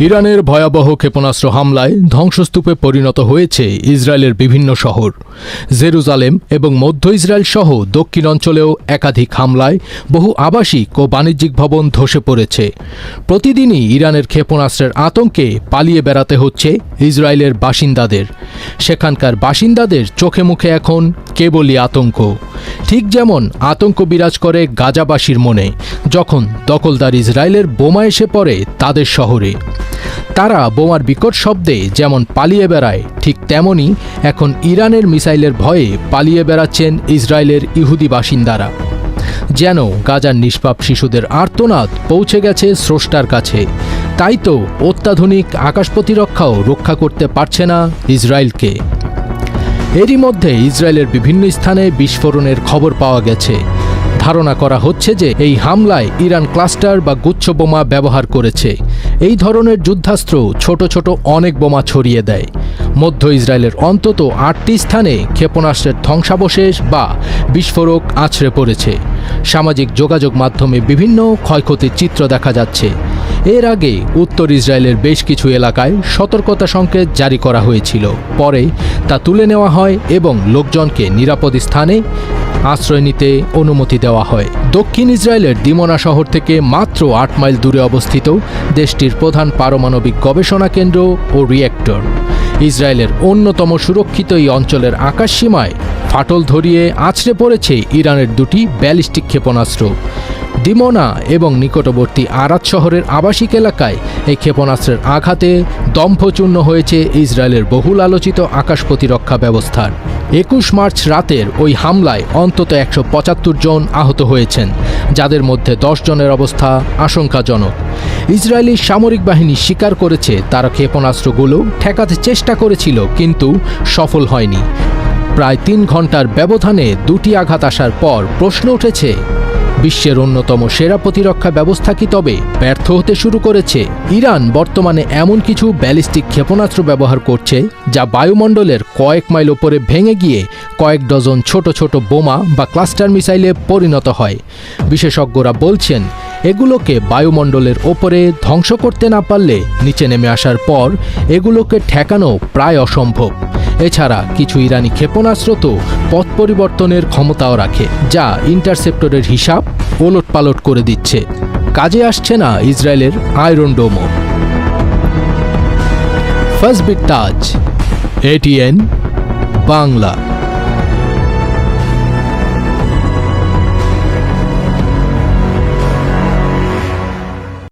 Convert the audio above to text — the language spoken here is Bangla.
ইরানের ভয়াবহ ক্ষেপণাস্ত্র হামলায় ধ্বংসস্তূপে পরিণত হয়েছে ইসরায়েলের বিভিন্ন শহর। জেরুজালেম এবং মধ্য ইসরায়েল সহ দক্ষিণ অঞ্চলেও একাধিক হামলায় বহু আবাসিক ও বাণিজ্যিক ভবন ধসে পড়েছে। প্রতিদিনই ইরানের ক্ষেপণাস্ত্রের আতঙ্কে পালিয়ে বেড়াতে হচ্ছে ইসরায়েলের বাসিন্দাদের। সেখানকার বাসিন্দাদের চোখে মুখে এখন কেবলই আতঙ্ক। ঠিক যেমন আতঙ্ক বিরাজ করে গাজাবাসীর মনে যখন দখলদার ইসরায়েলের বোমা এসে পড়ে তাদের শহরে। তারা বোমার বিকট শব্দে যেমন পালিয়ে বেড়ায়, ঠিক তেমনি এখন ইরানের মিসাইলের ভয়ে পালিয়ে বেড়াচ্ছেন ইসরায়েলের ইহুদি বাসিন্দারা। যেন গাজার নিষ্পাপ শিশুদের আর্তনাদ পৌঁছে গেছে স্রষ্টার কাছে। তাই তো অত্যাধুনিক আকাশ প্রতিরক্ষাও রক্ষা করতে পারছে না ইসরায়েলকে। এরই মধ্যে ইসরায়েলের বিভিন্ন স্থানে বিস্ফোরণের খবর পাওয়া গেছে। ধারণা করা হচ্ছে যে এই হামলায় ইরান ক্লাস্টার বা গুচ্ছ বোমা ব্যবহার করেছে। এই ধরনের যুদ্ধাস্ত্র ছোট ছোট অনেক বোমা ছড়িয়ে দেয়। মধ্য ইসরায়েলের অন্তত ৮টি স্থানে ক্ষেপণাস্ত্রের ধ্বংসাবশেষ বা বিস্ফোরক আছড়ে পড়েছে। সামাজিক যোগাযোগ মাধ্যমে বিভিন্ন ক্ষয়ক্ষতির চিত্র দেখা যাচ্ছে। এর আগে উত্তর ইসরায়েলের বেশ কিছু এলাকায় সতর্কতা সংকেত জারি করা হয়েছিল। পরে তা তুলে নেওয়া হয় এবং লোকজনকে নিরাপদ স্থানে আশ্রয় নিতে অনুমতি দেওয়া হয়। দক্ষিণ ইসরায়েলের দিমনা শহর থেকে মাত্র ৮ মাইল দূরে অবস্থিত দেশটির প্রধান পারমাণবিক গবেষণা কেন্দ্র ও রিঅ্যাক্টর। ইসরায়েলের অন্যতম সুরক্ষিত এই অঞ্চলের আকাশসীমায় ফাটল ধরিয়ে আছড়ে পড়েছে ইরানের দুটি ব্যালিস্টিক ক্ষেপণাস্ত্র। দিমনা এবং নিকটবর্তী আরাদ শহরের আবাসিক এলাকায় এই ক্ষেপণাস্ত্রের আঘাতে দম্ভচূর্ণ হয়েছে ইসরায়েলের বহুল আলোচিত আকাশ প্রতিরক্ষা ব্যবস্থার। ২১ মার্চ রাতের ওই হামলায় অন্তত ১৭৫ জন আহত হয়েছেন, যাদের মধ্যে ১০ জনের অবস্থা আশঙ্কাজনক। ইসরায়েলি সামরিক বাহিনী স্বীকার করেছে তারা ক্ষেপণাস্ত্রগুলো ঠেকাতে চেষ্টা করেছিল, কিন্তু সফল হয়নি। প্রায় ৩ ঘন্টার ব্যবধানে দুটি আঘাত আসার পর প্রশ্ন উঠেছে, বিশ্বের অন্যতম সেরা প্রতিরক্ষা ব্যবস্থা কি তবে ব্যর্থ হতে শুরু করেছে? ইরান বর্তমানে এমন কিছু ব্যালিস্টিক ক্ষেপণাস্ত্র ব্যবহার করছে যা বায়ুমণ্ডলের কয়েক মাইল ওপরে ভেঙে গিয়ে কয়েক ডজন ছোট ছোট বোমা বা ক্লাস্টার মিসাইলে পরিণত হয়। বিশেষজ্ঞরা বলছেন, এগুলোকে বায়ুমণ্ডলের ওপরে ধ্বংস করতে না পারলে নিচে নেমে আসার পর এগুলোকে ঠেকানো প্রায় অসম্ভব। এছাড়া কিছু ইরানি ক্ষেপণাস্ত্র তো পথ পরিবর্তনের ক্ষমতাও রাখে, যা ইন্টারসেপ্টরের হিসাব ওলটপালট করে দিচ্ছে। কাজে আসছে না ইসরায়েলের আয়রন ডোমও। ফার্স্ট বিট তাজ, ATN বাংলা।